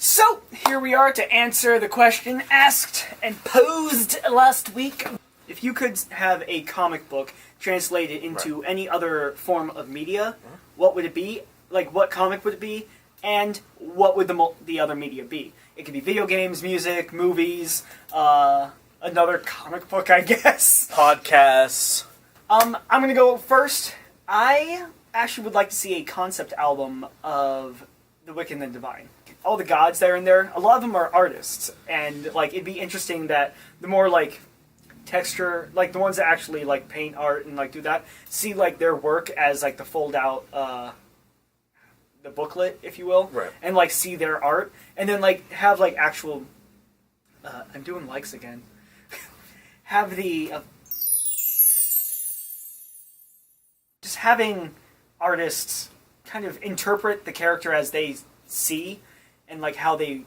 So, here we are to answer the question asked and posed last week. If you could have a comic book translated into any other form of media, what would it be? Like, what comic would it be? And what would the other media be? It could be video games, music, movies, another comic book, I guess. Podcasts. I'm going to go first. I actually would like to see a concept album of The Wicked and the Divine. All the gods that are in there, a lot of them are artists, and like it'd be interesting that the more like texture, like the ones that actually like paint art and like do that, see like their work as like the fold out the booklet, if you will, right? And like see their art, and then like have like actual I'm doing likes again. Have the just having artists kind of interpret the character as they see, and like how they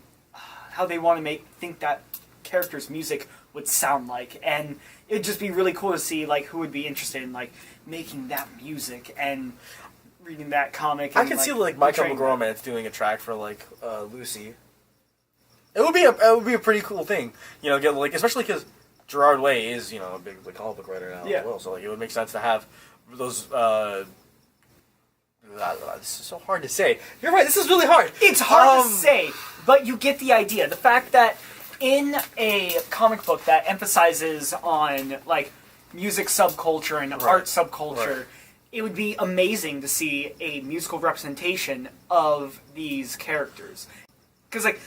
want to think that character's music would sound like, and it'd just be really cool to see like who would be interested in like making that music and reading that comic. I could see like My Chemical Romance doing a track for like Lucy. It would be a pretty cool thing, you know. Get like especially because Gerard Way is a big like comic book writer now as well, so like it would make sense to have those. This is so hard to say. You're right, this is really hard. It's hard to say, but you get the idea. The fact that in a comic book that emphasizes on like music subculture and art subculture, it would be amazing to see a musical representation of these characters. Because like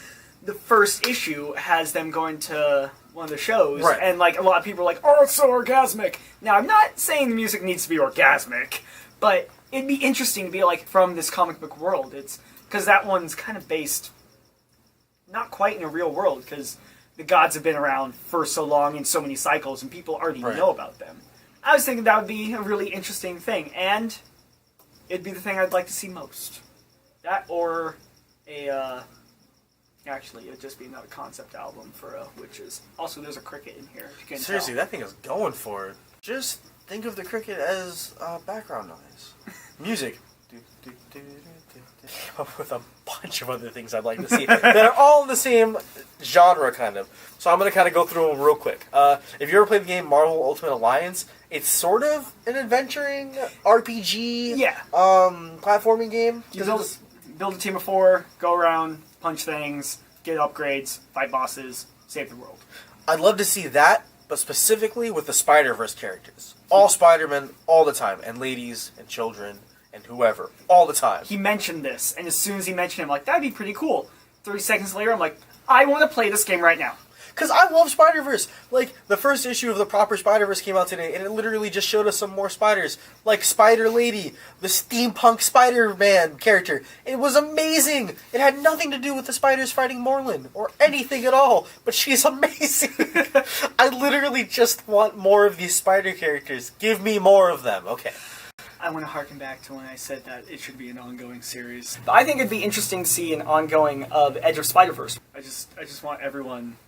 the first issue has them going to one of the shows, and like a lot of people are like, "Oh, it's so orgasmic." Now, I'm not saying the music needs to be orgasmic, but it'd be interesting to be like from this comic book world. It's because that one's kind of based not quite in a real world, because the gods have been around for so long in so many cycles, and people already know about them. I was thinking that would be a really interesting thing, and it'd be the thing I'd like to see most. That or a actually, it'd just be another concept album for witches. Also, there's a cricket in here, if you can Seriously, tell. that thing is going for it. Just think of the cricket as background noise. Music. With a bunch of other things I'd like to see that are all in the same genre, kind of. So I'm going to kind of go through them real quick. If you ever played the game Marvel Ultimate Alliance, it's sort of an adventuring RPG platforming game. You build a team of 4, go around, punch things, get upgrades, fight bosses, save the world. I'd love to see that, but specifically with the Spider-Verse characters. All Spider-Men, all the time. And ladies, and children, and whoever. All the time. He mentioned this, and as soon as he mentioned it, I'm like, that'd be pretty cool. 30 seconds later, I'm like, I want to play this game right now. Because I love Spider-Verse. Like, the first issue of the proper Spider-Verse came out today, and it literally just showed us some more spiders. Like Spider-Lady, the steampunk Spider-Man character. It was amazing! It had nothing to do with the spiders fighting Morlun, or anything at all, but she's amazing! I literally just want more of these spider characters. Give me more of them, okay. I want to harken back to when I said that it should be an ongoing series. I think it'd be interesting to see an ongoing of Edge of Spider-Verse. I just want everyone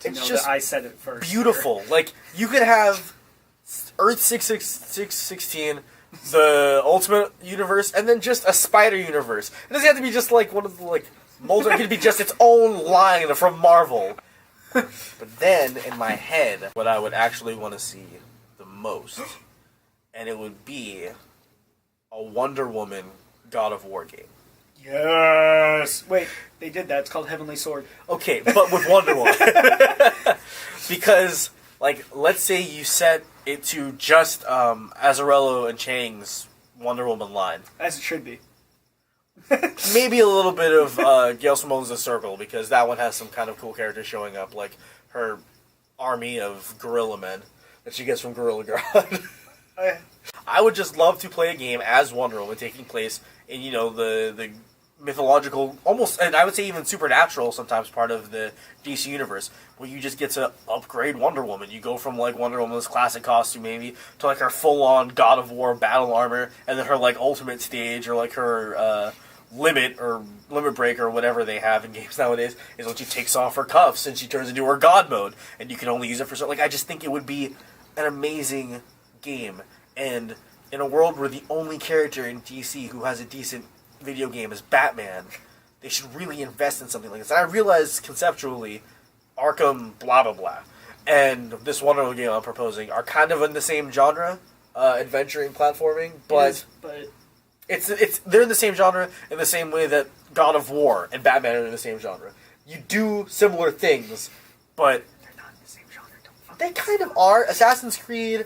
to know that I said it first. Beautiful. Like, you could have Earth 616, the Ultimate Universe, and then just a Spider Universe. It doesn't have to be just like one of the like multi. It could be just its own line from Marvel. But then in my head, what I would actually want to see the most, and it would be a Wonder Woman God of War game. Yes! Wait, they did that. It's called Heavenly Sword. Okay, but with Wonder Woman. Because, like, let's say you set it to just Azzarello and Chang's Wonder Woman line. As it should be. Maybe a little bit of Gail Simone's The Circle, because that one has some kind of cool characters showing up, like her army of gorilla men that she gets from Gorilla God. I would just love to play a game as Wonder Woman, taking place in, the mythological, almost, and I would say even supernatural sometimes part of the DC universe, where you just get to upgrade Wonder Woman. You go from, like, Wonder Woman's classic costume, maybe, to, like, her full-on God of War battle armor, and then her, like, ultimate stage, or, like, her, limit break, or whatever they have in games nowadays, is when she takes off her cuffs, and she turns into her God mode, and you can only use it for so, like, I just think it would be an amazing game, and in a world where the only character in DC who has a decent video game is Batman, they should really invest in something like this. And I realized conceptually, Arkham blah blah blah, and this Wonder Woman game I'm proposing are kind of in the same genre, adventuring, platforming, but it's they're in the same genre in the same way that God of War and Batman are in the same genre. You do similar things, but They're not in the same genre. Don't they kind of are. Assassin's Creed,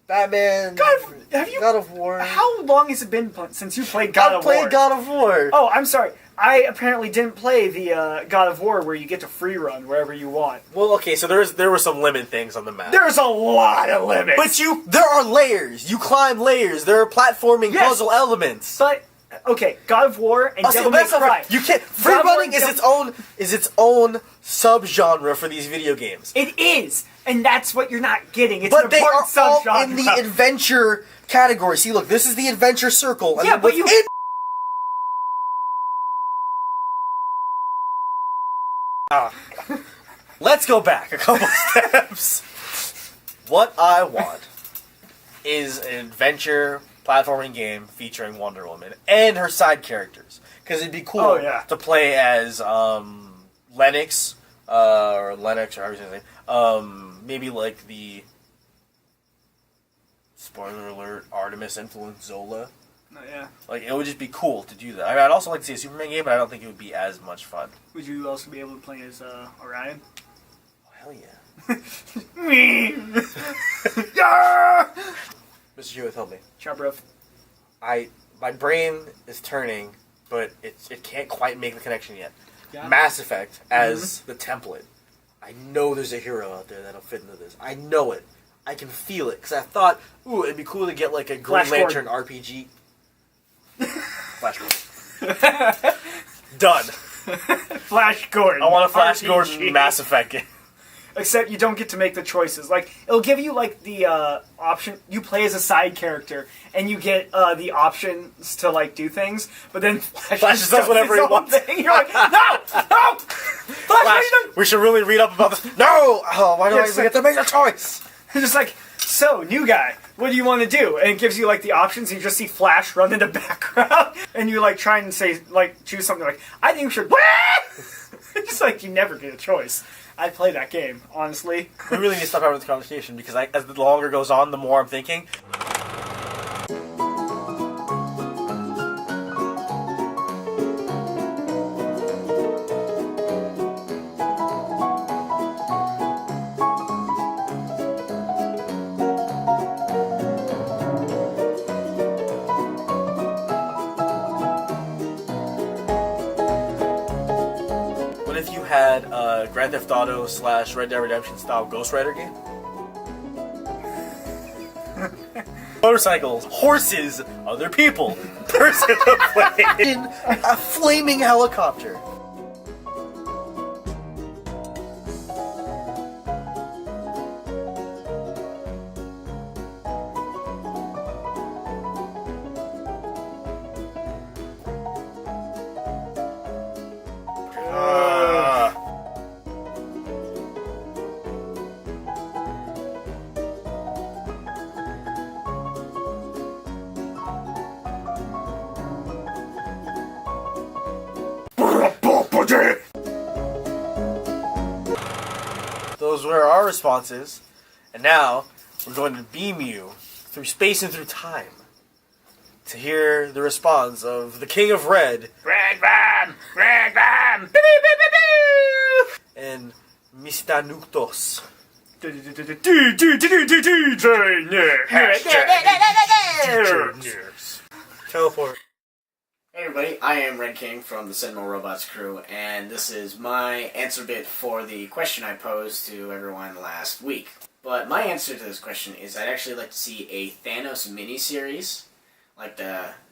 Batman, God of War. How long has it been since you played God of War? I played God of War. Oh, I'm sorry. I apparently didn't play the God of War where you get to free run wherever you want. Well, okay, so there were some limit things on the map. There's a lot of limits. But there are layers. You climb layers. There are platforming puzzle elements. But okay, God of War and Devil May Cry. You can't. Free running is its own subgenre for these video games. It is, and that's what you're not getting. It's But an they are important all subgenre. in the adventure category. See, look, this is the adventure circle. And Yeah, then but you. Let's go back a couple steps. What I want is an adventure platforming game featuring Wonder Woman and her side characters. Because it'd be cool to play as Lennox, or Lennox, or however you say his name. Maybe like the, spoiler alert, Artemis influenced Zola. Yeah. Like, it would just be cool to do that. I mean, I'd also like to see a Superman game, but I don't think it would be as much fun. Would you also be able to play as Orion? Oh, hell yeah. Yeah! Mr. Hueth, help me. Chop rough. My brain is turning, but it can't quite make the connection yet. Yeah. Mass Effect as the template. I know there's a hero out there that'll fit into this. I know it. I can feel it, because I thought, ooh, it'd be cool to get like a Green Lantern RPG. Flash Gordon. Done. Flash Gordon. I want a Flash RPG. Gordon Mass Effect game. Except you don't get to make the choices. Like, it'll give you, like, the option. You play as a side character, and you get the options to, like, do things. But then Flash just does whatever he wants. You're like, no! No! Flash, we should really read up about this. No! Oh, why do I even get to make a choice? It's just like, so, new guy, what do you want to do? And it gives you, like, the options, and you just see Flash run in the background, and you, like, try and say, like, choose something like, I think we should... It's just like, you never get a choice. I'd play that game, honestly. We really need to stop having this conversation, because as the longer goes on, the more I'm thinking... What if you had a Grand Theft Auto / Red Dead Redemption style Ghost Rider game? Motorcycles, horses, other people, person to play in a flaming helicopter. Those were our responses, and now we're going to beam you through space and through time to hear the response of the King of Red, Red Bam! Red Bam! and Mr. NuXtos. Teleport. Hey everybody, I am Red King from the Sentinel Robots crew, and this is my answer bit for the question I posed to everyone last week. But my answer to this question is I'd actually like to see a Thanos miniseries, like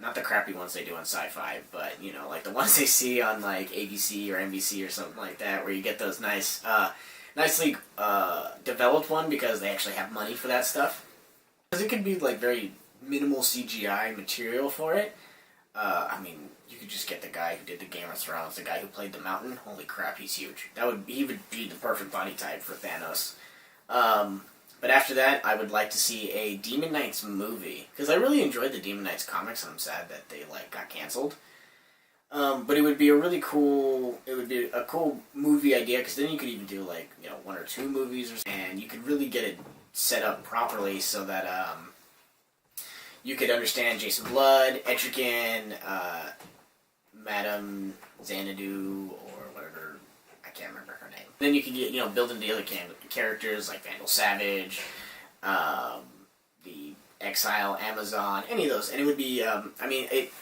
not the crappy ones they do on Sci-Fi, but, you know, like the ones they see on, like, ABC or NBC or something like that, where you get those nicely developed one because they actually have money for that stuff. Because it could be, like, very minimal CGI material for it. I mean, you could just get the guy who did the Game of Thrones, the guy who played the Mountain. Holy crap, he's huge. He would be the perfect body type for Thanos. But after that, I would like to see a Demon Knights movie, because I really enjoyed the Demon Knights comics, and I'm sad that they, like, got canceled. But it would be a really cool. It would be a cool movie idea because then you could even do like 1 or 2 movies, and you could really get it set up properly so that you could understand Jason Blood, Etrigan, Madame Xanadu, or whatever. I can't remember her name. Then you could get build into the other characters like Vandal Savage, the Exile, Amazon, any of those, and it would be.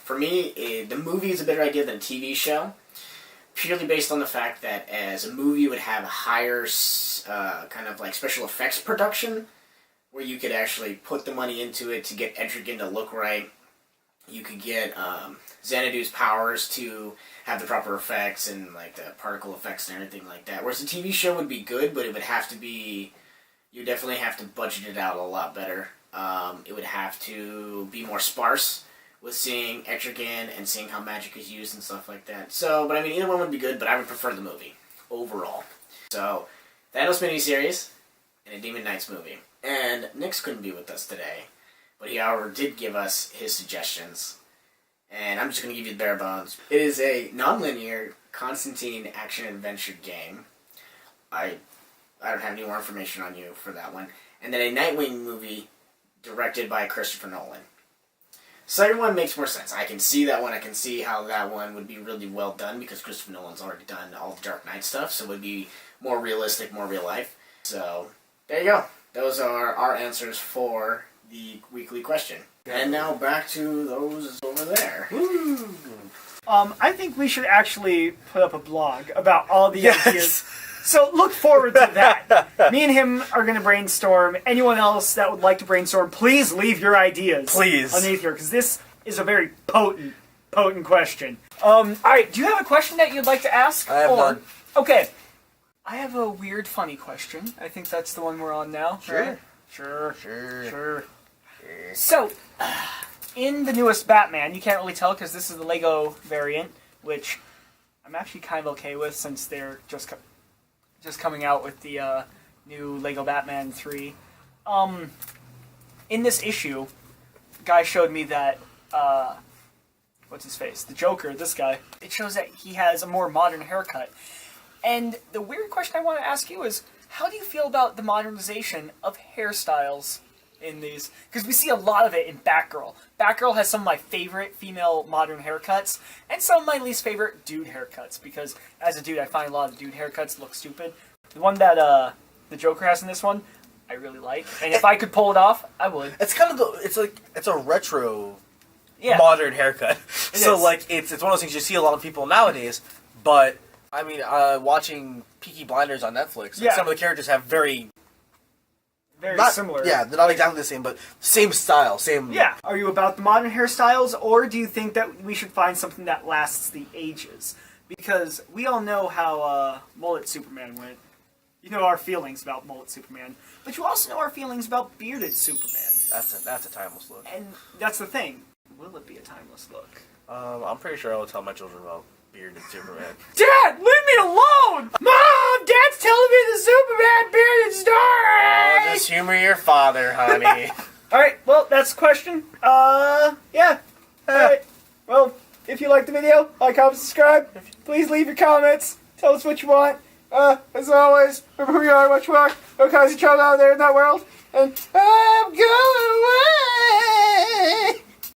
For me, the movie is a better idea than a TV show, purely based on the fact that as a movie would have a higher kind of like special effects production, where you could actually put the money into it to get Etrigan to look right. You could get Xanadu's powers to have the proper effects and like the particle effects and everything like that. Whereas a TV show would be good, but it would have to be. You definitely have to budget it out a lot better. It would have to be more sparse with seeing Etrigan and seeing how magic is used and stuff like that. So, but either one would be good, but I would prefer the movie overall. So, Thanos miniseries and a Demon Knights movie. And Nix couldn't be with us today, but he however did give us his suggestions. And I'm just going to give you the bare bones. It is a non-linear Constantine action-adventure game. I don't have any more information on you for that one. And then a Nightwing movie directed by Christopher Nolan. Second one makes more sense. I can see that one. I can see how that one would be really well done because Christopher Nolan's already done all the Dark Knight stuff, so it would be more realistic, more real life. So, there you go. Those are our answers for the weekly question. And now back to those over there. Woo. I think we should actually put up a blog about all the ideas. So look forward to that. Me and him are going to brainstorm. Anyone else that would like to brainstorm, please leave your ideas underneath here, because this is a very potent question. All right, do you have a question that you'd like to ask? I have none. Okay. I have a weird, funny question. I think that's the one we're on now. Sure. Right? Sure. So, in the newest Batman, you can't really tell because this is the Lego variant, which I'm actually kind of okay with since they're just coming out with the new Lego Batman 3. In this issue, a guy showed me that, what's his face? The Joker, this guy. It shows that he has a more modern haircut. And the weird question I want to ask you is, how do you feel about the modernization of hairstyles in these? Because we see a lot of it in Batgirl. Batgirl has some of my favorite female modern haircuts, and some of my least favorite dude haircuts, because as a dude, I find a lot of dude haircuts look stupid. The one that the Joker has in this one, I really like, and if I could pull it off, I would. It's kind of it's a retro modern haircut. It's one of those things you see a lot of people nowadays, but watching Peaky Blinders on Netflix, some of the characters have very similar. Yeah, they're not exactly the same, but same style, same... Yeah. Are you about the modern hairstyles, or do you think that we should find something that lasts the ages? Because we all know how Mullet Superman went. You know our feelings about Mullet Superman. But you also know our feelings about Bearded Superman. That's a timeless look. And that's the thing. Will it be a timeless look? I'm pretty sure I will tell my children about Bearded Superman. Dad, leave me alone! Mom, Dad's telling me the Superman bearded story! Oh, just humor your father, honey. Alright, well, that's the question. Yeah. Alright. Well, if you liked the video, like, comment, subscribe. Please leave your comments. Tell us what you want. As always, remember who you are, what you are. No crazy child out there in that world. And I'm going away!